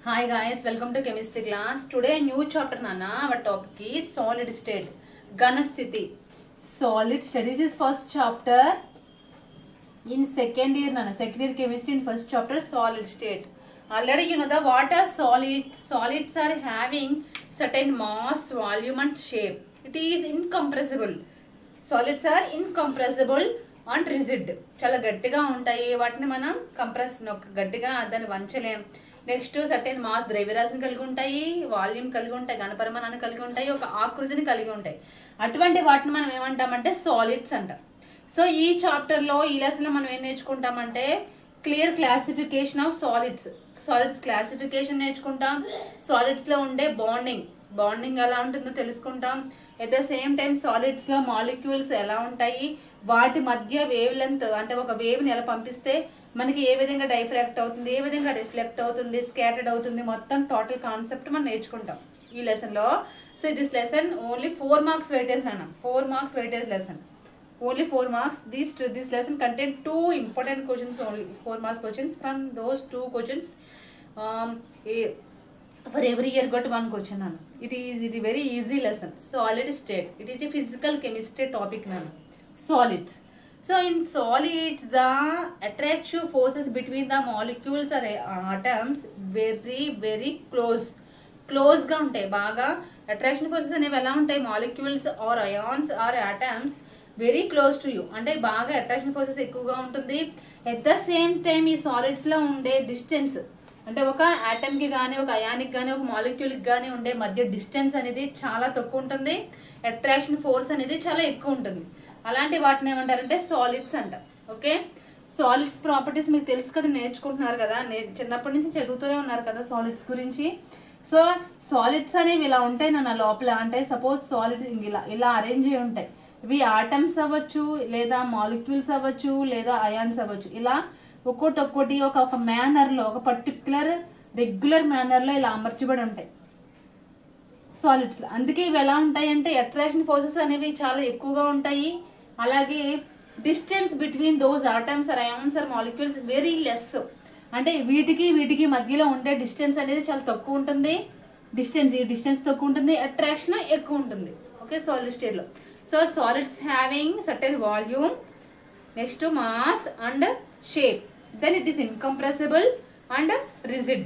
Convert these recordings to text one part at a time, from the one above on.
Hi guys, welcome to chemistry class. Today a new chapter Nana. Our topic is solid state. Ganasthiti. Solid state. This is first chapter in second year Nana. Second year chemistry in first chapter solid state. Already you know the water solids. Solids are having certain mass, volume and shape. It is incompressible. Solids are incompressible and rigid. చాలా గట్టిగా ఉంటాయి. వాటిని మనం compress గట్టిగా దాన్ని వంచలేం. Next certain mass ద్రవ్యరాశిని కలిగి ఉంటాయి, volume కలిగి ఉంటాయి, ఘనపరిమాణాన్ని కలిగి ఉంటాయి, ఒక ఆకృతిని కలిగి ఉంటాయి. అటువంటి వాటిని మనం ఏమంటామంటే సాలిడ్స్ అంటాం. సో ఈ చాప్టర్లో ఈ లెసన్లో మనం ఏం నేర్చుకుంటామంటే clear classification of solids. Solids classification నేర్చుకుంటాం. సాలిడ్స్లో ఉండే బాండింగ్ ఎలా ఉంటుందో తెలుసుకుంటాం. ఎట్ ద సేమ్ టైం సాలిడ్స్లో మాలిక్యూల్స్ ఎలా ఉంటాయి, వాటి మధ్య వేవ్ లెంత్ అంటే ఒక వేవ్ని ఎలా పంపిస్తే మనకి ఏ విధంగా డైఫ్రాక్ట్ అవుతుంది, ఏ విధంగా రిఫ్లెక్ట్ అవుతుంది, స్కాటర్డ్ అవుతుంది, మొత్తం టోటల్ కాన్సెప్ట్ మనం నేర్చుకుంటాం ఈ లెసన్లో. So this lesson only 4 marks weightage అన్న. 4 marks weightage lesson. Only 4 marks. This lesson contain 2 important questions only. 4 marks questions. From those 2 questions, for every year got 1 question nana. It is a very easy lesson. Solid state. It is a physical chemistry topic nana. Solids. So in solids the attraction forces between the molecules or atoms very close గా ఉంటాయి. బాగా attraction forces అనేవి ఎలా ఉంటాయి, molecules or ions or atoms very close to you అంటే బాగా attraction forces ఎక్కువగా ఉంటుంది. ఎట్ ద సేమ్ టైం ఈ సాలిడ్స్ లో ఉండే డిస్టెన్స్ అంటే ఒక ఆటమ్ కి కానీ ఒక అయానిక్ కానీ ఒక మాలిక్యూల్ కి కానీ ఉండే మధ్య డిస్టెన్స్ అనేది చాలా తక్కువ ఉంటుంది. అట్రాక్షన్ ఫోర్స్ అనేది చాలా ఎక్కువ ఉంటుంది. అలాంటి వాటిని ఏమంటారంటే సాలిడ్స్ అంటారు. ఓకే, సాలిడ్స్ ప్రాపర్టీస్ మీకు తెలుసు కదా, నేర్చుకుంటున్నారు కదా, చిన్నప్పటి నుంచి చదువుతూనే ఉన్నారు కదా సాలిడ్స్ గురించి. సో సాలిడ్స్ అనేవి ఇలా ఉంటాయి నా లోపల. అంటే సపోజ్ సాలిడ్స్ ఇలా అరేంజ్ అయి ఉంటాయి. ఇవి ఆటమ్స్ అవ్వచ్చు, లేదా మాలిక్యూల్స్ అవ్వచ్చు, లేదా అయాన్స్ అవ్వచ్చు. ఇలా ఒక్కొక్కటి ఒక మేనర్లో, ఒక పర్టికులర్ రెగ్యులర్ మేనర్లో ఇలా అమర్చబడి ఉంటాయి సాలిడ్స్. అందుకే ఇవి ఎలా ఉంటాయి అంటే అట్రాక్షన్ ఫోర్సెస్ అనేవి చాలా ఎక్కువగా ఉంటాయి. అలాగే distance between those atoms are ions are molecules very less. అంటే వీటికి మధ్యలో ఉండే డిస్టెన్స్ అనేది చాలా తక్కువ ఉంటుంది. డిస్టెన్స్ తక్కువ ఉంటుంది, అట్రాక్షన్ ఎక్కువ ఉంటుంది. ఓకే, సాలిడ్ స్టేట్ లో. So solids having certain volume, next mass and shape. Then it is incompressible and rigid.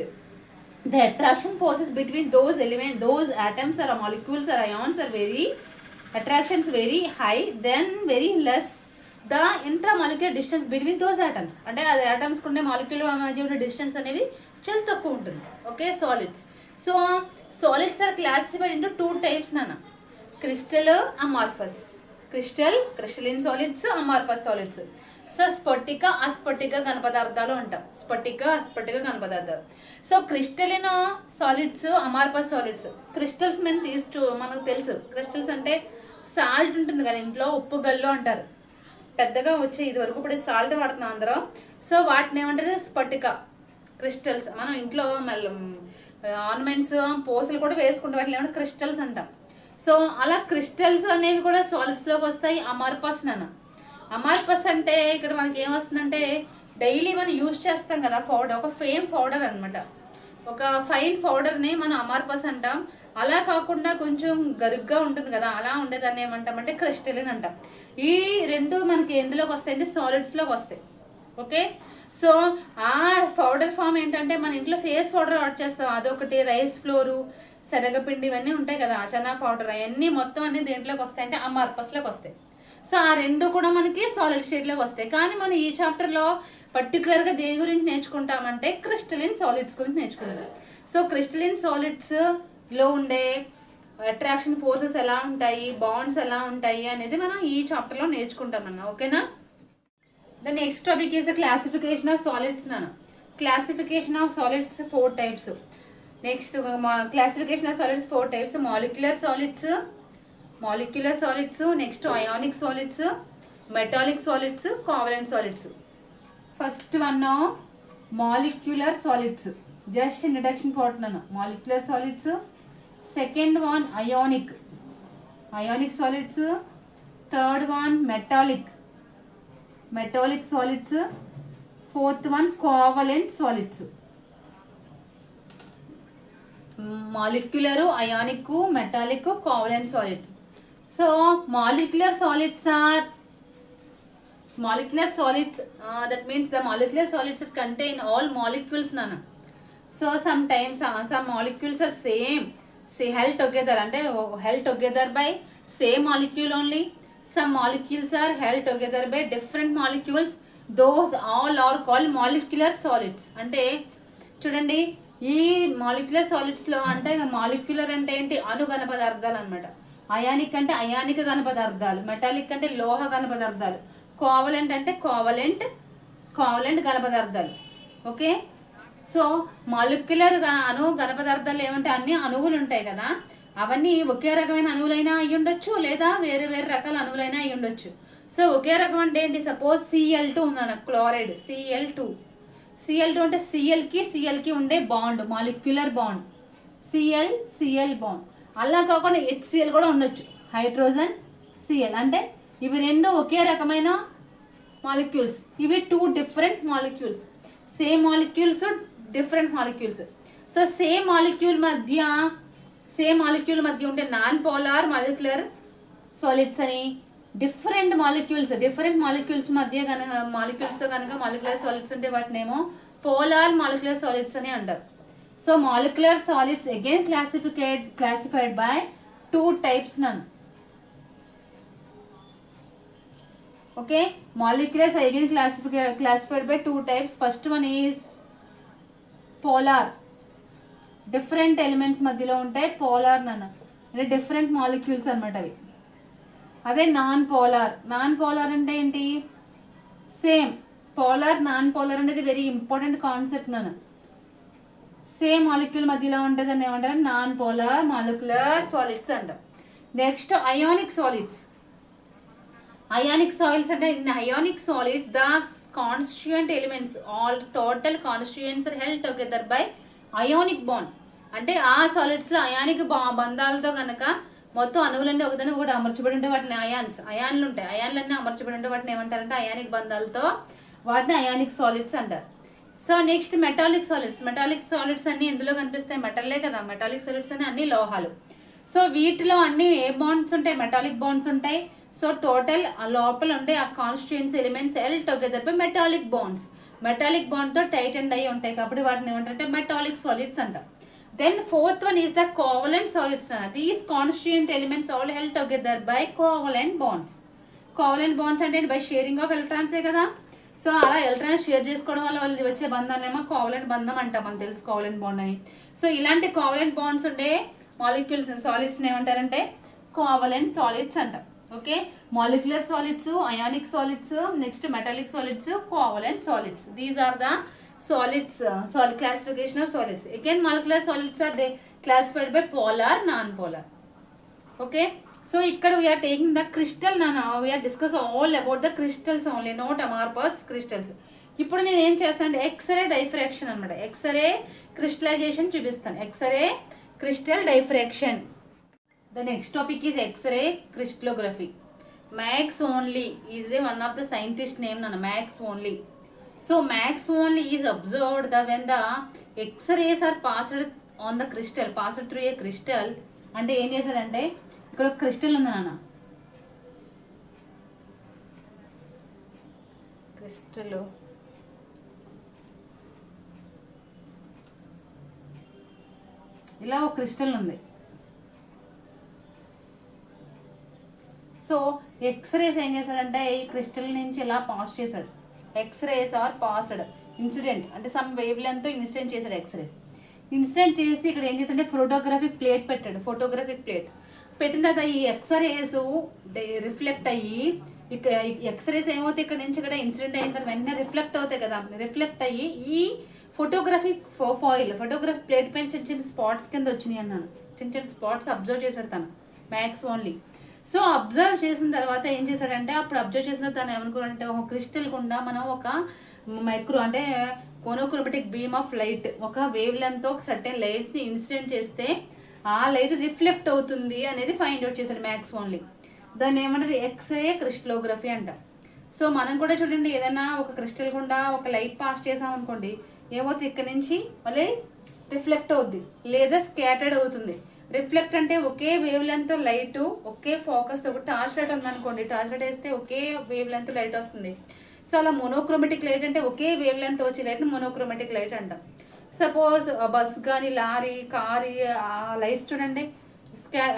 The attraction forces between those elements, those atoms or molecules or ions are attractions very high, then very less the intramolecular distance between those atoms. అంటే అది atoms కుండే molecule మధ్య ఉండే distance అనేది చాలా తక్కువ ఉంటుంది. Okay, solids. So solids are classified into 2 types నాన్న. Crystal, amorphous. Crystalline solids, amorphous solids. So స్ఫటిక, అస్ఫటిక ఘనపదార్థాలు అంటాం. అస్ఫటిక ఘనపదార్థాలు. So crystalline solids, amorphous solids. Crystals మనకు తెలుసు. క్రిస్టల్స్ అంటే సాల్ట్ ఉంటుంది కదా ఇంట్లో, ఉప్పు గల్లు అంటారు. పెద్దగా వచ్చే ఇది వరకు ఇప్పుడు సాల్ట్ వాడుతున్నాం అందరం. సో వాటిని ఏమంటారు స్ఫటిక క్రిస్టల్స్. మనం ఇంట్లో ఆర్నమెంట్స్, పూసలు కూడా వేసుకుంటే వాటిని ఏమంటే క్రిస్టల్స్ అంటాం. సో అలా క్రిస్టల్స్ అనేవి కూడా సాలిడ్స్ లోకి వస్తాయి. అమార్ఫస్ నాన్న. అమార్ఫస్ అంటే ఇక్కడ మనకి ఏమొస్తుందంటే డైలీ మనం యూజ్ చేస్తాం కదా పౌడర్, ఒక ఫేమ్ పౌడర్ అనమాట. ఒక ఫైన్ పౌడర్ని మనం అమార్ఫస్ అంటాం. అలా కాకుండా కొంచెం గరుగ్గా ఉంటుంది కదా, అలా ఉండేదాన్ని ఏమంటామంటే క్రిస్టలిన్ అంటాం. ఈ రెండు మనకి ఎందులోకి వస్తాయి అంటే సాలిడ్స్లోకి వస్తాయి. ఓకే, సో ఆ పౌడర్ ఫామ్ ఏంటంటే మన ఇంట్లో ఫేస్ పౌడర్ వాడు చేస్తాం, అదొకటి. రైస్ ఫ్లోరు, శనగపిండి ఇవన్నీ ఉంటాయి కదా, చనా పౌడర్, అవన్నీ మొత్తం అన్ని దేంట్లోకి వస్తాయి అంటే అమార్ఫస్లోకి వస్తాయి. సో ఆ రెండు కూడా మనకి సాలిడ్ స్టేట్లోకి వస్తాయి. కానీ మనం ఈ చాప్టర్లో పర్టికులర్గా దేని గురించి నేర్చుకుంటామంటే క్రిస్టలిన్ సాలిడ్స్ గురించి నేర్చుకుంటాం. సో క్రిస్టలిన్ సాలిడ్స్ లో ఉండే అట్రాక్షన్ ఫోర్సెస్ ఎలా ఉంటాయి, బాండ్స్ ఎలా ఉంటాయి అనేది మనం ఈ చాప్టర్లో నేర్చుకుంటాం అన్న. ఓకేనా? The next topic is the classification of solids నాన్న. Classification of solids 4 types. Next classification of solids 4 types. Molecular solids, next ionic solids, metallic solids, covalent solids. First one molecular solids. Just introduction పోతున్నాను. Molecular solids. Second one ionic solids. Third one metallic solids. Fourth one covalent solids. Molecular, ionic, metallic, covalent solids. So molecular solids are that means the molecular solids contain all molecules nana. So sometimes some molecules are same held together by same molecule only. Some molecules are held together by different molecules. Those all are called molecular solids. అంటే చూడండి, ఈ molecular solids లో అంటే molecular అంటే ఏంటి, అనుఘన పదార్థాలు అన్నమాట. Ionic అంటే అయానిక ఘన పదార్థాలు, మెటాలిక్ అంటే లోహ ఘన పదార్థాలు, కోవలెంట్ అంటే కోవలెంట్ ఘన పదార్థాలు. ఓకే, సో మాలిక్యులర్ ఘన పదార్థాలు ఏమంటే అన్ని అణువులు ఉంటాయి కదా, అవన్నీ ఒకే రకమైన అణువులైనా అయి ఉండొచ్చు, లేదా వేరే వేరే రకాల అణువులైనా అయి ఉండొచ్చు. సో ఒకే రకం అంటే ఏంటి, సపోజ్ Cl2 ఉందన్న, క్లోరైడ్ Cl2 అంటే Cl కి ఉండే bond, molecular bond Cl bond. అలా కాకుండా HCl కూడా ఉండొచ్చు, హైడ్రోజన్ Cl. అంటే ఇవి రెండు ఒకే రకమైన మాలిక్యూల్స్, ఇవి 2 different molecules, same molecules different molecules. So same molecule మధ్య ఉంటే నాన్ పోలార్ మాలిక్యులర్ సాలిడ్స్ అని, డిఫరెంట్ మాలిక్యూల్స్ మధ్య మాలిక్యూల్స్ తో కనుక మాలిక్యులర్ సాలిడ్స్ ఉంటే వాటినేమో పోలార్ మాలిక్యులర్ సాలిడ్స్ అని అంటారు. So molecular solids again classified by 2 types నన్ను. Okay, molecules are again classified by 2 types. First one is polar, different elements మధ్యలో ఉంటాయి, పోలార్ నన్న అంటే డిఫరెంట్ మాలిక్యూల్స్ అన్నమాట అవి. అదే నాన్ పోలార్ అంటే ఏంటి, సేమ్ పోలార్ నాన్ పోలార్ అనేది వెరీ ఇంపార్టెంట్ కాన్సెప్ట్ నన్న. సేమ్ మాలిక్యూల్ మధ్యలో ఉంటుంది అని ఏమంటారు, నాన్ పోలార్ మాలిక్యులర్ సాలిడ్స్ అంటారు. Next ionic solids. Ionic solids అంటే in ionic solids the constituent elements, all total constituents are held together by ionic bond. అంటే ఆ సాలిడ్స్ లో అయానిక్ బంధాలతో కనుక మొత్తం అణువులన్నీ ఒకదాన్ని ఒకటి అమర్చబడి ఉంటే వాటిని అయాన్లు ఉంటాయి, అయాన్లన్నీ అమర్చబడి ఉంటే వాటిని ఏమంటారంటే అయానిక్ బంధాలతో, వాటిని అయానిక్ సాలిడ్స్ అంటారు. సో నెక్స్ట్ మెటాలిక్ సాలిడ్స్ అన్ని ఎందులో కనిపిస్తాయి, మెటల్లే కదా, మెటాలిక్ సాలిడ్స్ అన్ని అన్ని లోహాలు. సో వీటిలో అన్ని ఏ బాండ్స్ ఉంటాయి, మెటాలిక్ బాండ్స్ ఉంటాయి. సో టోటల్ లోపల ఉండే ఆ constituents elements held together by metallic bond తో టైట్ అండ్ అయ్యి ఉంటాయి కాబట్టి వాటిని ఏమంటారంటే మెటాలిక్ సాలిడ్స్ అంటారు. Then fourth one is the covalent solids. These constituent elements all held together by covalent bonds అంటే బై షేరింగ్ ఆఫ్ ఎలక్ట్రాన్సే కదా. సో అలా ఎలక్ట్రాన్స్ షేర్ చేసుకోవడం వల్ల వాళ్ళు వచ్చే బంధాలేమో కోవలెంట్ బంధం అంటాం, మనకు తెలుసు కోవలెంట్ బాండ్ అని. సో ఇలాంటి కోవలెంట్ బాండ్స్ ఉండే మాలిక్యూల్స్ సాలిడ్స్ ఏమంటారంటే కోవలెంట్ సాలిడ్స్ అంటారు. Okay, molecular solids, ionic solids, next metallic solids, covalent solids. These are the solids, classification of solids. Again molecular solids are classified by polar, non-polar. Okay, so ikkada we are taking the crystal. Now we are discuss all about the crystals only, not amorphous crystals. ఇప్పుడు నేను ఏం చేస్తానంటే X ray diffraction అన్నమాట, X ray crystallization చూపిస్తాను, X ray crystal diffraction. The next topic is X-ray crystallography. Max Only is one of the scientist name nana, Max Only. So Max Only is observed that when the X-rays are passed on the crystal, passed through a crystal, అంటే ఏం చేశాడంటే ఇక్కడ ఒక crystal ఉంది నాన్న, crystal ఇలా ఒక crystal ఉంది. సో ఎక్స్రేస్ ఏం చేశాడంటే ఈ క్రిస్టల్ నుంచి ఇలా పాస్ చేశాడు, ఎక్స్రేస్ ఆర్ పాస్డ్ ఇన్సిడెంట్ అంటే సమ్ వేవ్ లెంత్ ఇన్సిడెంట్ చేశాడు. ఎక్స్రేస్ ఇన్సిడెంట్ చేసి ఇక్కడ ఏం చేశాడంటే ఫోటోగ్రాఫిక్ ప్లేట్ పెట్టాడు. ఫోటోగ్రాఫిక్ ప్లేట్ పెట్టిన తర్వాత ఈ ఎక్స్రేస్ రిఫ్లెక్ట్ అయ్యి, ఎక్స్రేస్ ఏమవుతాయి ఇక్కడ నుంచి ఇక్కడ ఇన్సిడెంట్ అయిన తర్వాత వెంటనే రిఫ్లెక్ట్ అవుతాయి కదా, రిఫ్లెక్ట్ అయ్యి ఈ ఫోటోగ్రాఫిక్ ఫోటోగ్రాఫిక్ ప్లేట్ పైన చిన్న చిన్న స్పాట్స్ కింద వచ్చినాయి అన్నాను, చిన్న చిన్న స్పాట్స్ అబ్జర్వ్ చేశాడు తను, మ్యాక్స్ ఓన్లీ. సో అబ్జర్వ్ చేసిన తర్వాత ఏం చేశాడంటే అప్పుడు అబ్జర్వ్ చేసిన తను ఏమనుకున్నాడంటే ఒక క్రిస్టల్ గుండా మనం ఒక మైక్రో అంటే మోనోక్రోమాటిక్ బీమ్ ఆఫ్ లైట్, ఒక వేవ్ లెంత్ ఒక సర్టెన్ లైట్స్ ని ఇన్సిడెంట్ చేస్తే ఆ లైట్ రిఫ్లెక్ట్ అవుతుంది అనేది ఫైండ్ అవుట్ చేశాడు మ్యాక్స్ ఓన్లీ. దాన్ని ఏమంటారు ఎక్స్రే క్రిస్టలోగ్రఫీ అంట. సో మనం కూడా చూడండి, ఏదైనా ఒక క్రిస్టల్ గుండా ఒక లైట్ పాస్ చేసాం అనుకోండి, ఏమవుతుంది ఇక్కడ నుంచి మళ్ళీ రిఫ్లెక్ట్ అవుద్ది లేదా స్కాటర్డ్ అవుతుంది. రిఫ్లెక్ట్ అంటే ఒకే వేవ్ లెంత్ లైట్ ఒకే ఫోకస్ తో, ఒక టార్చ్ లైట్ ఉంది అనుకోండి, టార్చ్ లైట్ వేస్తే ఒకే వేవ్ లెంత్ లైట్ వస్తుంది. సో అలా మోనోక్రోమెటిక్ లైట్ అంటే ఒకే వేవ్ లెంత్ వచ్చే లైట్ మోనోక్రోమెటిక్ లైట్ అంటాం. సపోజ్ బస్ కానీ లారీ కారు లైట్స్ చూడండి,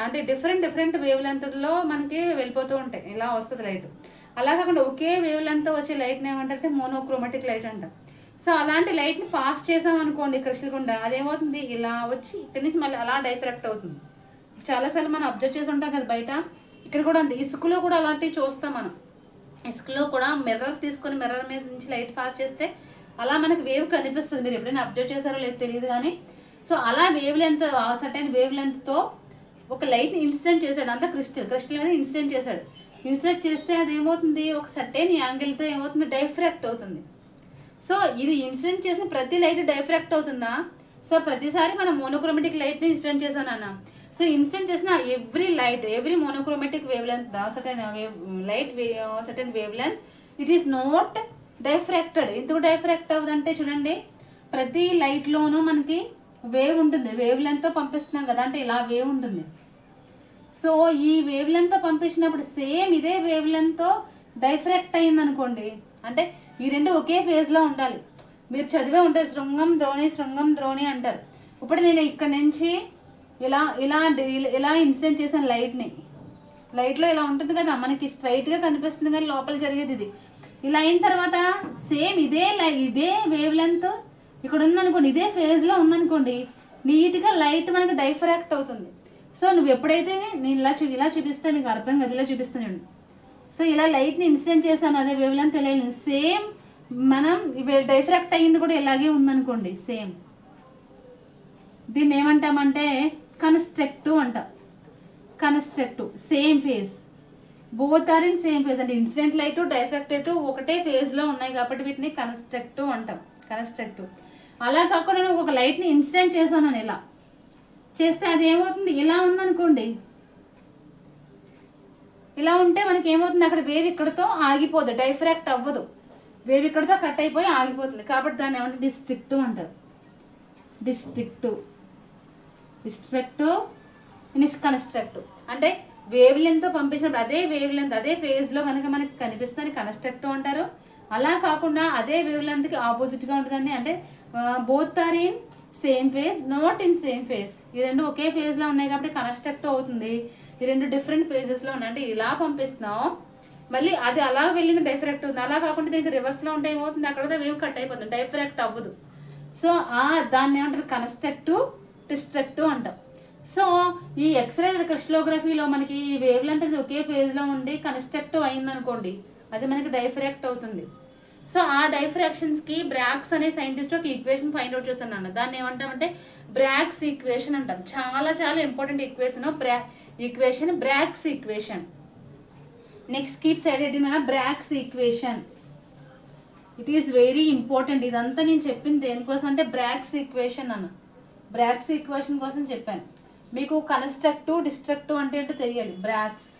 అంటే డిఫరెంట్ వేవ్ లెంత్ లో మనకి వెళ్ళిపోతూ ఉంటాయి, ఇలా వస్తుంది లైట్. అలా కాకుండా ఒకే వేవ్ లెంత్ వచ్చే లైట్ ఏమంటారంటే మోనోక్రోమెటిక్ లైట్ అంటాం. సో అలాంటి లైట్ ని పాస్ చేసాం అనుకోండి క్రిస్టల్ గుండా, అదేమవుతుంది ఇలా వచ్చి ఇక్కడి నుంచి మళ్ళీ అలా డైఫ్రాక్ట్ అవుతుంది. చాలాసార్లు మనం అబ్జర్వ్ చేసి ఉంటాం కదా బయట, ఇక్కడ కూడా అంతే. ఇసుకలో కూడా అలాంటివి చూస్తాం మనం. ఇసుకలో కూడా మిర్రర్ తీసుకొని మిర్రర్ మీద నుంచి లైట్ పాస్ చేస్తే అలా మనకి వేవ్ కనిపిస్తుంది. మీరు ఎప్పుడైనా అబ్జర్వ్ చేశారో లేదు తెలియదు కానీ. సో అలా wave length, certain wave length తో ఒక లైట్ ని ఇన్సిడెంట్ చేశాడు. అంతా క్రిస్టల్ మీద ఇన్సిడెంట్ చేశాడు. ఇన్సిడెంట్ చేస్తే అది ఏమవుతుంది, ఒక సర్టైన్ యాంగిల్ తో ఏమవుతుంది, డైఫ్రాక్ట్ అవుతుంది. సో ఇది ఇన్సిడెంట్ చేసిన ప్రతి లైట్ డైఫ్రాక్ట్ అవుతుందా? సో ప్రతిసారి మనం మోనోక్రోమెటిక్ లైట్ ని ఇన్సిడెంట్ చేశాను అన్న. సో ఇన్సిడెంట్ చేసిన every monochromatic wavelength certain wavelength it is not diffracted. ఎందుకు డైఫ్రాక్ట్ అవుతుందంటే చూడండి, ప్రతి లైట్ లోనూ మనకి వేవ్ ఉంటుంది. వేవ్ లెంత్ తో పంపిస్తున్నాం కదా, అంటే ఇలా వేవ్ ఉంటుంది. సో ఈ వేవ్ లెంత్ తో పంపించినప్పుడు సేమ్ ఇదే వేవ్ లెంత్ తో డైఫ్రాక్ట్ అయింది అనుకోండి, అంటే ఈ రెండు ఒకే ఫేజ్ లో ఉండాలి. మీరు చదివే ఉంటారు శృంగం ద్రోణి అంటారు. ఇప్పుడు నేను ఇక్కడ నుంచి ఇలా ఇలా ఇలా ఇన్సిడెంట్ చేశాను లైట్ లో ఇలా ఉంటుంది కదా, మనకి స్ట్రైట్ గా కనిపిస్తుంది కానీ లోపల జరిగేది ఇది. ఇలా అయిన తర్వాత సేమ్ ఇదే వేవ్ లెంత్ ఇక్కడ ఉందనుకోండి, ఇదే ఫేజ్ లో ఉందనుకోండి, నీట్ గా లైట్ మనకి డైఫ్రాక్ట్ అవుతుంది. సో నువ్వు ఎప్పుడైతే నేను ఇలా చూపిస్తాను నీకు అర్థం కదా, ఇలా చూపిస్తాను. సో ఇలా లైట్ ని ఇన్సిడెంట్ చేశాను, అదే వేవ్ లెంత్ తెలియదు. సేమ్ మనం డైఫ్రాక్ట్ అయ్యింది కూడా ఇలాగే ఉందనుకోండి సేమ్. దీన్ని ఏమంటామంటే కన్స్ట్రక్టివ్ అంటాం. Constructive same phase, both are in same phase. అంటే ఇన్సిడెంట్ లైట్ డైఫ్రాక్టెడ్ ఒకటే ఫేజ్ లో ఉన్నాయి కాబట్టి వీటిని కన్స్ట్రక్టివ్ అంటాం. కన్స్ట్రక్టివ్. అలా కాకుండా నేను ఒక లైట్ ని ఇన్సిడెంట్ చేశాను అని ఇలా చేస్తే అది ఏమవుతుంది, ఇలా ఉందనుకోండి, ఇలా ఉంటే మనకి ఏమవుతుంది, అక్కడ వేవ్ ఇక్కడతో ఆగిపోదు, డైఫ్రాక్ట్ అవ్వదు, వేవ్ ఇక్కడతో కట్ అయిపోయి ఆగిపోతుంది. కాబట్టి దాన్ని ఏమంటే డిస్ట్రిక్టివ్ అంటారు. డిస్ట్రిక్టివ్ కన్స్ట్రక్టివ్ అంటే వేవ్ లెంత్ తో పంపించినప్పుడు అదే వేవ్ లెంత్ అదే ఫేజ్ లో కనుక మనకి కనిపిస్తుంది కన్స్ట్రక్టివ్ అంటారు. అలా కాకుండా అదే వేవ్ లెంత్ కి ఆపోజిట్ గా ఉంటుందని అంటే both are in same phase not in same phase. ఈ రెండు ఒకే ఫేజ్ లో ఉన్నాయి కాబట్టి కన్స్ట్రక్టివ్ అవుతుంది. ఈ రెండు డిఫరెంట్ ఫేజెస్ లో ఉన్నాయి. అంటే ఇలా పంపిస్తున్నాం, మళ్ళీ అది అలా వెళ్ళింది డైఫ్రాక్ట్ అవుతుంది. అలా కాకుండా దీనికి రివర్స్ లో ఉంటే ఏమవుతుంది, అక్కడ వేవ్ కట్ అయిపోతుంది, డైఫ్రాక్ట్ అవ్వదు. సో దాన్ని ఏమంటారు, కన్స్ట్రక్టివ్ డిస్ట్రక్టివ్ అంటాం. సో ఈ ఎక్స్రే క్రిస్టలోగ్రఫీలో మనకి ఈ వేవ్ లెంత్ అనేది ఒకే ఫేజ్ లో ఉండి కన్స్ట్రక్టివ్ అయింది అనుకోండి, అది మనకి డైఫ్రాక్ట్ అవుతుంది. సో ఆ డైఫ్రాక్షన్స్ కి బ్రాగ్స్ అనే సైంటిస్ట్ ఒక ఈక్వేషన్ ఫైండ్ అవుట్ చేశాను అన్న. దాన్ని ఏమంటామంటే బ్రాగ్స్ ఈక్వేషన్ అంటాం. చాలా చాలా important equation Bragg's equation. Next keep side మన Bragg's equation. It is very important. ఇదంతా నేను చెప్పింది దేనికోసం అంటే బ్రాగ్స్ ఈక్వేషన్ అన్న. బ్రాగ్స్ ఈక్వేషన్ కోసం చెప్పాను. మీకు కన్స్ట్రక్టివ్ డిస్ట్రక్టివ్ అంటే ఏంటో తెలియాలి. Bragg's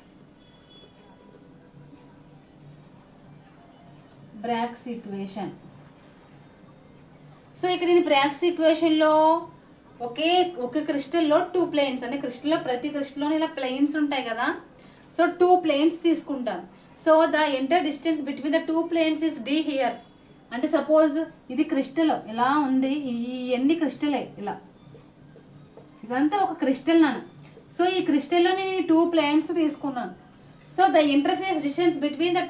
equation. సో ఇక్కడ నేను బ్రాగ్స్ ఈక్వేషన్ లో ఒకే క్రిస్టల్ లో 2 ప్లేన్స్, అంటే క్రిస్టల్ లో ప్రతి క్రిస్టల్ లో ఇలా ప్లేన్స్ ఉంటాయి కదా. సో 2 ప్లేన్స్ తీసుకుంటాను. So the inter distance between the 2 planes is d here. అంటే సపోజ్ ఇది క్రిస్టల్ ఇలా ఉంది, ఈ ఎన్ని క్రిస్టల్ ఇలా ఇదంతా ఒక క్రిస్టల్ నాన్న. సో ఈ క్రిస్టల్ లో నేను 2 ప్లేన్స్ తీసుకున్నాను. So the interface distance between the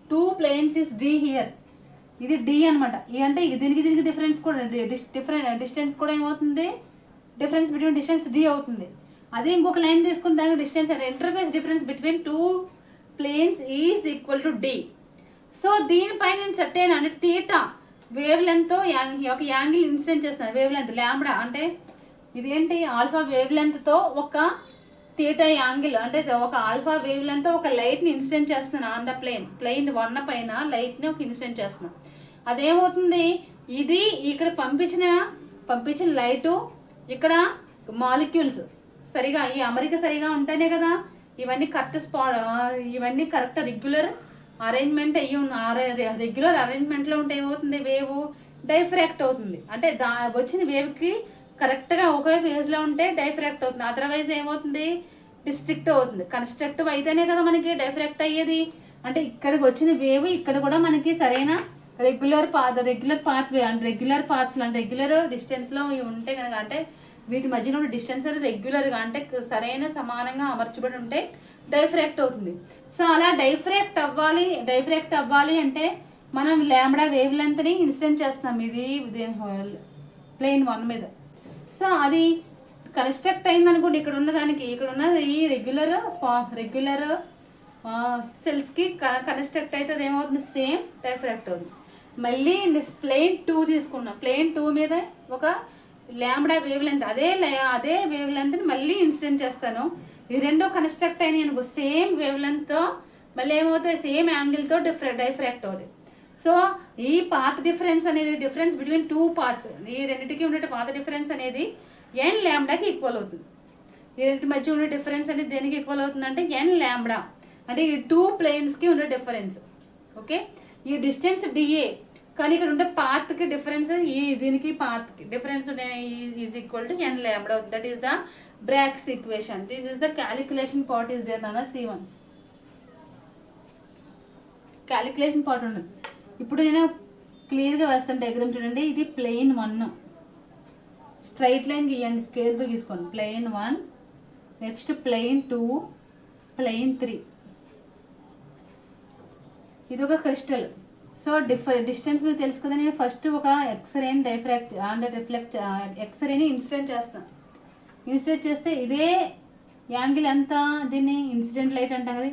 two planes is d here. ఇది d అనమాట. అంటే దీనికి డిఫరెన్స్ కూడా డిస్టెన్స్ కూడా ఏమవుతుంది, డిఫరెన్స్ బిట్వీన్ డిస్టెన్స్ d అవుతుంది. అదే ఇంకొక లైన్ తీసుకుంటే దానికి డిస్టెన్స్ అంటే interface difference between 2 planes is equal to d. So దీనిపైన నేను సెట్ అయినా అంటే థీటా వేవ్ లెంత్ తో ఒక యాంగిల్ ఇన్సిడెంట్ చేస్తున్నాను. వేవ్ లెంత్ లాంబ్డా అంటే ఇదేంటి ఆల్ఫా వేవ్ లెంత్ తో ఒక థీటా యాంగిల్, అంటే ఒక ఆల్ఫా వేవ్ లెంత్ ఒక లైట్ ని ఇన్సిడెంట్ చేస్తున్నాను ఆన్ ద ప్లేన్ 1 పైన లైట్ ని ఒక ఇన్సిడెంట్ చేస్తున్నాను. అదేమవుతుంది, ఇది ఇక్కడ పంపించిన లైట్ ఇక్కడ మాలిక్యూల్స్ సరిగా ఈ అమరిక సరిగా ఉంటేనే కదా ఇవన్నీ correct regular arrangement regular arrangement లో ఉంటే ఏమవుతుంది, వేవ్ డైఫ్రాక్ట్ అవుతుంది. అంటే వచ్చిన వేవ్ కి కరెక్ట్గా ఒకే ఫేజ్లో ఉంటే డైఫ్రాక్ట్ అవుతుంది, అదర్వైజ్ ఏమవుతుంది, డిస్ట్రిక్ట్ అవుతుంది. కన్స్ట్రక్టివ్ అయితేనే కదా మనకి డైఫ్రాక్ట్ అయ్యేది. అంటే ఇక్కడికి వచ్చిన వేవ్ ఇక్కడ కూడా మనకి సరైన రెగ్యులర్ పాత్ వే అంటే రెగ్యులర్ పాత్స్ అంటే రెగ్యులర్ డిస్టెన్స్లో ఉంటే కనుక, అంటే వీటి మధ్యలో ఉన్న డిస్టెన్స్ అనేది రెగ్యులర్గా అంటే సరైన సమానంగా అమర్చబడి ఉంటే డైఫ్రాక్ట్ అవుతుంది. సో అలా డైఫ్రాక్ట్ అవ్వాలి అంటే మనం లాంబ్డా వేవ్ లెంత్ని ఇన్స్టెంట్ చేస్తున్నాం ఇది ప్లేన్ 1 మీద. సో అది కన్స్ట్రక్ట్ అయింది అనుకోండి, ఇక్కడ ఉన్నది ఈ రెగ్యులర్ సెల్స్కి కన్స్ట్రక్ట్ అయితే అది ఏమవుతుంది, సేమ్ డైఫ్రాక్ట్ అవుతుంది. మళ్ళీ ప్లేన్ 2 తీసుకున్నాం, ప్లేన్ 2 మీద ఒక లాంబ్డా వేవ్ లెంత్ అదే వేవ్ లెంత్ని మళ్ళీ ఇన్స్టెంట్ చేస్తాను. ఈ రెండో కన్స్ట్రక్ట్ అయినాయి అనుకో, సేమ్ వేవ్ లెంత్తో మళ్ళీ ఏమవుతాయి, సేమ్ యాంగిల్తో డైఫ్రాక్ట్ అవుతాయి. సో ఈ పాత్ డిఫరెన్స్ అనేది డిఫరెన్స్ బిట్వీన్ 2 పార్ట్స్, ఈ రెండింటికి ఉండే పాత్ డిఫరెన్స్ అనేది ఎన్ లాంబ్డాకి ఈక్వల్ అవుతుంది. ఈ రెండింటి మధ్య ఉండే డిఫరెన్స్ అనేది దేనికి ఈక్వల్ అవుతుంది అంటే ఎన్ లాంబ్డా, అంటే ఈ 2 ప్లేన్స్కి ఉండే డిఫరెన్స్. ఓకే, ఈ డిస్టెన్స్ డిఏ, కానీ ఇక్కడ ఉండే పాత్కి డిఫరెన్స్ దీనికి పాత్కి difference is equal to N lambda. That is the Bragg's equation. This is the calculation part is there నాన్న C1. క్యాలిక్యులేషన్ పార్ట్ ఉండదు. ఇప్పుడు నేను క్లియర్గా వేస్తాను డయాగ్రామ్ చూడండి. ఇది ప్లేన్ 1, స్ట్రైట్ లైన్ గీయండి, స్కేల్తో గీసుకోండి. Plane 1, next plane 2, plane 3. ఇది ఒక క్రిస్టల్. సో డిస్టెన్స్ మీకు తెలుసు కదా. నేను ఫస్ట్ ఒక ఎక్స్రేని ఎక్స్రేని ఇన్సిడెంట్ చేస్తాను. ఇన్సిడెంట్ చేస్తే ఇదే యాంగిల్ ఎంత, దీన్ని ఇన్సిడెంట్ లైట్ అంటాం కదా,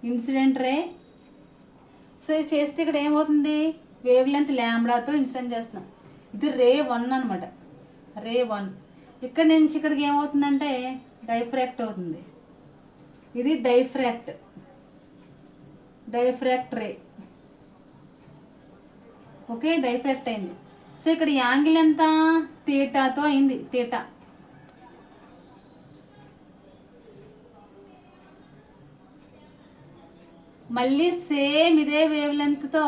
ఇన్సిడెంట్ రే. సో ఇది చేస్తే ఇక్కడ ఏమవుతుంది, వేవ్ లెంత్ లాంబ్డాతో ఇన్సిడెంట్ చేస్తున్నాం. ఇది రే 1 అనమాట, రే 1. ఇక్కడ నుంచి ఇక్కడికి ఏమవుతుందంటే డైఫ్రాక్ట్ అవుతుంది. ఇది డైఫ్రాక్ట్ రే. ఓకే, డైఫ్రాక్ట్ అయింది. సో ఇక్కడ యాంగిల్ ఎంత, థీటాతో అయింది, థీటా. మళ్ళీ సేమ్ ఇదే వేవ్ లెంత్తో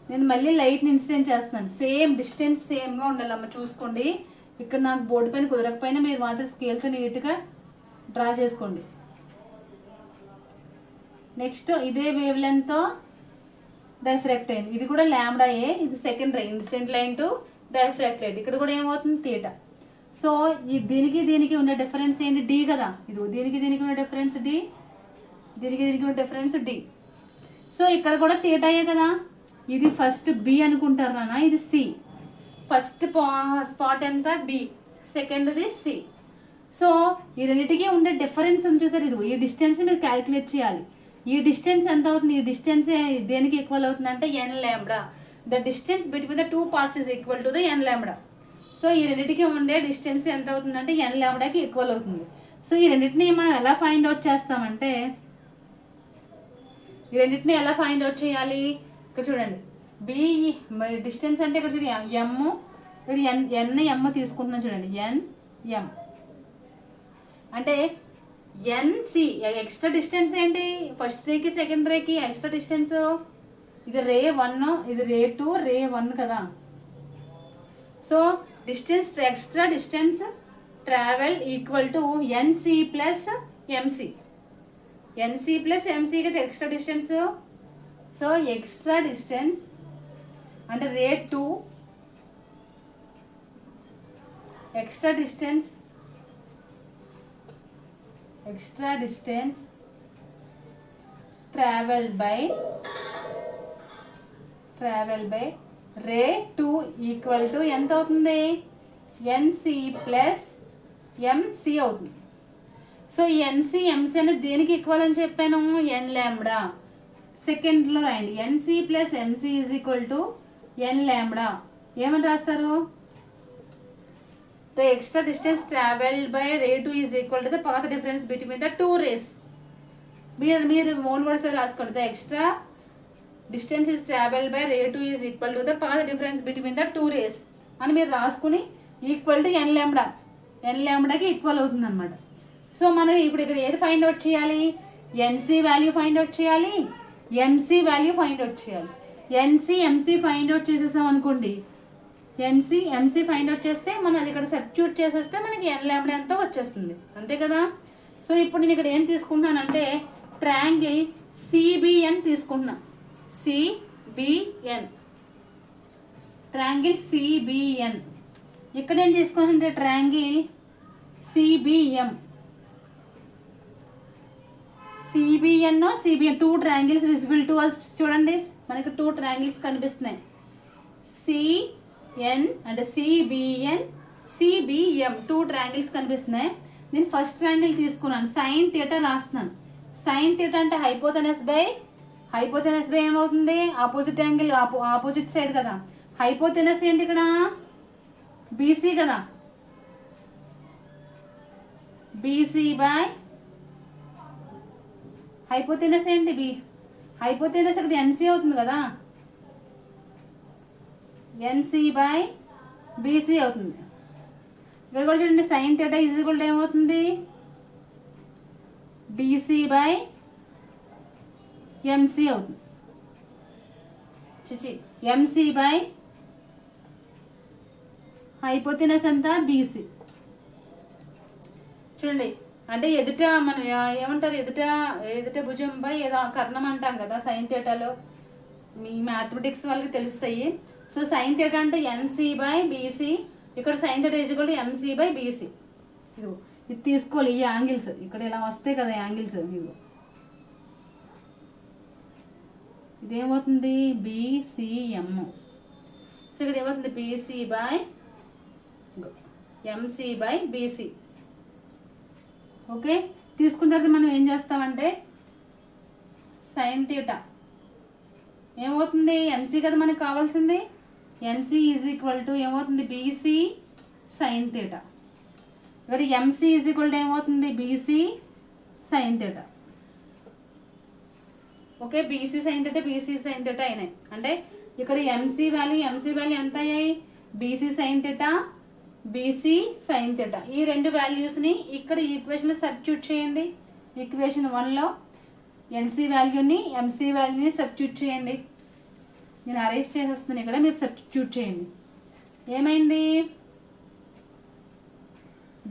నేను మళ్ళీ లైట్ని ఇన్సిడెంట్ చేస్తున్నాను. సేమ్ డిస్టెన్స్ సేమ్గా ఉండాలమ్మ, చూసుకోండి. ఇక్కడ నాకు బోర్డు పైన కుదరకపోయినా మీరు మాత్రం స్కేల్తో నీట్గా డ్రా చేసుకోండి. నెక్స్ట్ ఇదే వేవ్ లెంత్తో డైఫ్రాక్ట్ అయింది. ఇది కూడా లాంబ్డా ఏ, ఇది second ray, incident line to diffract light. ఇక్కడ కూడా ఏమవుతుంది, థీటా. సో ఈ దీనికి ఉండే డిఫరెన్స్ ఏంటి, డి కదా. ఇది దీనికి ఉండే డిఫరెన్స్ డి, దీనికి ఉండే డిఫరెన్స్ డి. సో ఇక్కడ కూడా థీటాయే కదా. ఇది ఫస్ట్ బి అనుకుంటారు నాన్న, ఇది సి. ఫస్ట్ స్పాట్ ఎంత, బి, సెకండ్ది సి. సో ఈ రెండింటికి ఉండే డిఫరెన్స్ చూసారు, ఇది ఈ డిస్టెన్స్ మీరు క్యాలిక్యులేట్ చేయాలి. ఈ డిస్టెన్స్ ఎంత అవుతుంది, ఈ డిస్టెన్స్ దేనికి ఈక్వల్ అవుతుంది అంటే N lambda. The distance between the 2 parts is equal to the N lambda. So ఈ రెండింటికి ఉండే డిస్టెన్స్ ఎంత అవుతుంది అంటే ఎన్ లాంబ్డాకి ఈక్వల్ అవుతుంది. సో ఈ రెండింటిని మనం ఎలా ఫైండ్ అవుట్ చేస్తామంటే, ఈ రెండింటిని ఎలా ఫైండ్ అవుట్ చేయాలి, ఇక్కడ చూడండి. బి డిస్టెన్స్ అంటే ఇక్కడ చూడండి ఎమ్, ఇక్కడ ఎన్ తీసుకుంటున్నాం చూడండి, ఎం అంటే ఎన్సి. ఎక్స్ట్రా డిస్టెన్స్ ఏంటి, ఫస్ట్ రేకి సెకండ్ రేకి ఎక్స్ట్రా డిస్టెన్స్. ఇది రే 1, ఇది రే 2, రే 1 కదా. So distance, extra distance travel equal to NC plus MC. NC plus MC కదా extra distance. So extra distance అంటే ray 2, extra distance traveled by ray 2 equal to ఎంత అవుతుంది, NC plus MC అవుతుంది. So NC MC అనేది దేనికి ఈక్వల్ అని చెప్పాను, ఎన్ లాంబ్డా. సెకండ్లో రాయండి, NC plus MC is equal to N lambda. ఏమని రాస్తారు, the extra distance traveled by ray 2 is equal to the path difference between the 2 rays. మీరు ఓన్ వర్డ్స్ రాసుకోండి. the extra distance is traveled by ray 2 is equal to the path difference between the 2 rays అని మీరు రాసుకుని equal to N లాంబ్డాకి equal అవుతుంది అనమాట. So మనం ఇప్పుడు ఇక్కడ ఏది ఫైండ్ అవుట్ చేయాలి, ఎన్సి వాల్యూ ఫైండ్ అవుట్ చేయాలి, ఎంసి వాల్యూ ఫైండ్ అవుట్ చేయాలి. ఎన్సి ఎంసి ఫైండ్ అవుట్ చేసేసాం అనుకోండి, ఎంసీ ఫైండ్ అవుట్ చేస్తే మనం అది ఇక్కడ సబ్స్టిట్యూట్ చేసేస్తే మనకి ఎన్ లాంబ్డా ఎంతో వచ్చేస్తుంది, అంతే కదా. సో ఇప్పుడు నేను ఇక్కడ ఏం తీసుకుంటున్నానంటే ట్రయాంగిల్ సిబిఎన్ తీసుకుంటున్నా. C B N, triangle C B N. ఇక్కడ ఏం తీసుకుంటే triangle C B M. C B N C B N, 2 triangles visible to us. చూడండి మనకి 2 ట్రయాంగిల్స్ కనిపిస్తున్నాయి. సిఎన్ అంటే సిబిఎన్, సిబిఎం, 2 ట్రయాంగిల్స్ కనిపిస్తున్నాయి. నేను ఫస్ట్ ట్రయాంగిల్ తీసుకున్నాను, సైన్ థీటా రాస్తున్నాను. సైన్ థీటా అంటే హైపోటెనస్ బై ఏమవుతుంది, ఆపోజిట్ యాంగిల్, ఆపోజిట్ సైడ్ కదా. హైపోటెనస్ ఏంటి ఇక్కడ, బీసీ కదా. బీసీ బై హైపోటెనస్ ఏంటి, హైపోటెనస్ ఇక్కడ ఎన్సీ అవుతుంది కదా. ఎన్సీ బై బీసీ అవుతుంది. ఇక్కడ కూడా చూడండి sign theta is equal to ఏమవుతుంది, బీసీ బై ఎంసీ అవుతుంది. ఎంసీ బై హైపోటెనస్ ఎంత, బీసీ. చూడండి అంటే ఎదుట మనం ఏమంటారు, ఎదుట భుజంపై ఏదో కర్ణం అంటాం కదా సైన్ థీటాలో. మీ మ్యాథమెటిక్స్ వాళ్ళకి తెలుస్తాయి. సో సైన్ థీటా అంటే ఎన్సీ బై బీసీ. ఇక్కడ sign theta is equal to MC by BC. ఇది తీసుకోవాలి, ఈ యాంగిల్స్ ఇక్కడ ఇలా వస్తాయి కదా యాంగిల్స్. ఇదేమవుతుంది, బీసీఎం. సో ఇక్కడ ఏమవుతుంది, BC by MC by BC. Okay, తీసుకున్న తర్వాత మనం ఏం చేస్తామంటే సైన్ థీటా ఏమవుతుంది, ఎన్సీ కదా మనకు కావాల్సింది. ఎన్సీ ఈజ్ ఈక్వల్ టు ఏమవుతుంది, బీసీ సైన్ థీటా. ఇక్కడ ఎంసీ ఈజ్ ఈక్వల్ టు ఏమవుతుంది, BC sine theta. Okay, BC sine theta అయినాయి. అంటే ఇక్కడ ఎంసీ వాల్యూ ఎంత అయ్యాయి, BC sine theta, BC sine theta. ఈ 2 వాల్యూస్ని ఇక్కడ ఈక్వేషన్లో సబ్స్టిట్యూట్ చేయండి. ఈక్వేషన్ 1లో ఎన్సీ వాల్యూని ఎంసీ వాల్యూని సబ్స్టిట్యూట్ చేయండి. నేను అరేంజ్ చేసేస్తాను ఇక్కడ, మీరు సబ్స్టిట్యూట్ చేయండి. ఏమైంది,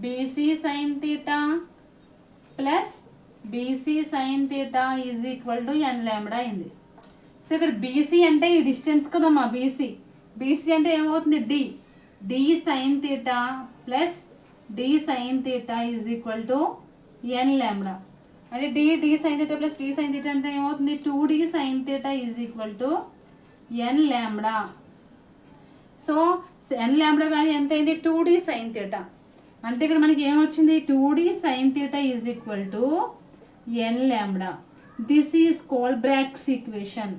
BC sign theta plus BC sign theta is equal to N lambda అయింది. సో ఇక్కడ బీసీ అంటే ఈ డిస్టెన్స్ కదమ్మా, బీసీ అంటే ఏమవుతుంది, D sine theta plus D sine theta is equal to N lambda. అంటే D sine theta plus D sine theta అంటే ఏమవుతుంది, 2d sine theta is equal to N lambda. So N lambda value ఎంత అయింది, 2d sine theta. అంటే ఇక్కడ మనకి ఏమొచ్చింది, 2d sine theta is equal to N lambda. This is called Bragg's equation.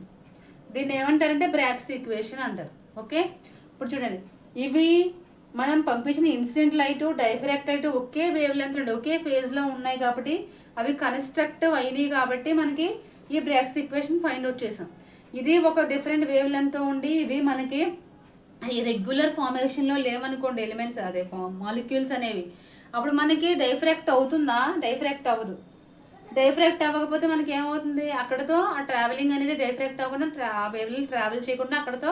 దీన్ని ఏమంటారంటే బ్రాగ్స్ ఈక్వేషన్ అంటారు. ఓకే, ఇప్పుడు చూడండి, ఇవి మనం పంపించిన ఇన్సిడెంట్ లైట్, డైఫ్రాక్ట్ ఒకే వేవ్ లెంత్ ఒకే ఫేజ్ లో ఉన్నాయి కాబట్టి అవి కన్స్ట్రక్ట్ అయినాయి కాబట్టి మనకి ఈ బ్రాగ్స్ ఈక్వేషన్ ఫైండ్ అవుట్ చేసాం. ఇది ఒక డిఫరెంట్ వేవ్ లెంత్ ఉండి ఇవి మనకి ఈ రెగ్యులర్ ఫార్మేషన్ లో లేవనుకోండి ఎలిమెంట్స్, అదే మాలిక్యూల్స్ అనేవి, అప్పుడు మనకి డైఫ్రాక్ట్ అవుతుందా, డైఫ్రాక్ట్ అవ్వదు. డైఫ్రాక్ట్ అవ్వకపోతే మనకి ఏమవుతుంది, అక్కడతో ఆ ట్రావెలింగ్ అనేది డైఫ్రాక్ట్ అవ్వకుండా వేవ్ ట్రావెల్ చేయకుండా అక్కడతో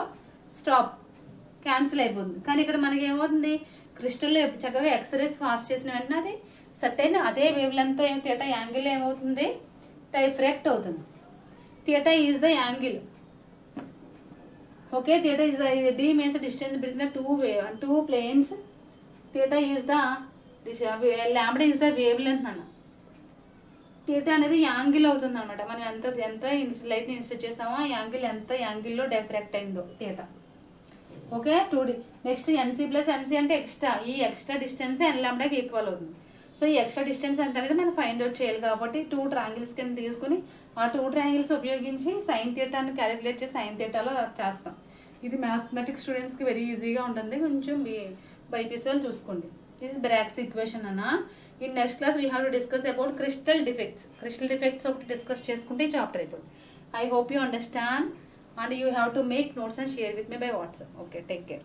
స్టాప్, క్యాన్సిల్ అయిపోతుంది. కానీ ఇక్కడ మనకి ఏమవుతుంది, క్రిస్టల్లో చక్కగా ఎక్స్రేస్ పాస్ చేసిన వెంటనే అది సర్టైన్ అదే వేవ్ లెంత్ థీటా యాంగిల్ ఏమవుతుంది, డైఫ్రాక్ట్ అవుతుంది. Theta is the angle. Okay, theta is the D means distance between the two planes. Theta is the lambda is the wavelength అన్న. Theta అనేది angle అవుతుంది అనమాట. మనం ఎంత light ని ఇన్స్టెట్ చేసామో ఆ యాంగిల్ ఎంత యాంగిల్లో డైఫ్రాక్ట్ అయిందో theta. Okay, 2d. Next NC plus MC అంటే ఎక్స్ట్రా, ఈ ఎక్స్ట్రా డిస్టెన్స్ ఎన్ లాంబ్డాకి ఈక్వల్ అవుతుంది. సో ఈ ఎక్స్ట్రా డిస్టెన్స్ ఎంత అనేది మనం ఫైండ్ అవుట్ చేయాలి కాబట్టి 2 ట్రయాంగిల్స్ కింద తీసుకుని ఆ 2 ట్రయాంగిల్స్ ఉపయోగించి సైన్ థీటాని క్యాలిక్యులేట్ చేసి సైన్ థీటాలో చేస్తాం. ఇది మ్యాథమెటిక్స్ స్టూడెంట్స్కి వెరీ ఈజీగా ఉంటుంది, కొంచెం బైపీసీ వాళ్ళు చూసుకోండి. దిస్ ఇస్ బ్రాగ్స్ ఈక్వేషన్ అన్న. In next class we have to discuss about crystal defects ఒకటి డిస్కస్ చేసుకుంటే ఈ చాప్టర్ అయిపోతుంది. I hope you understand and you have to make notes and share with me by WhatsApp. Okay, take care.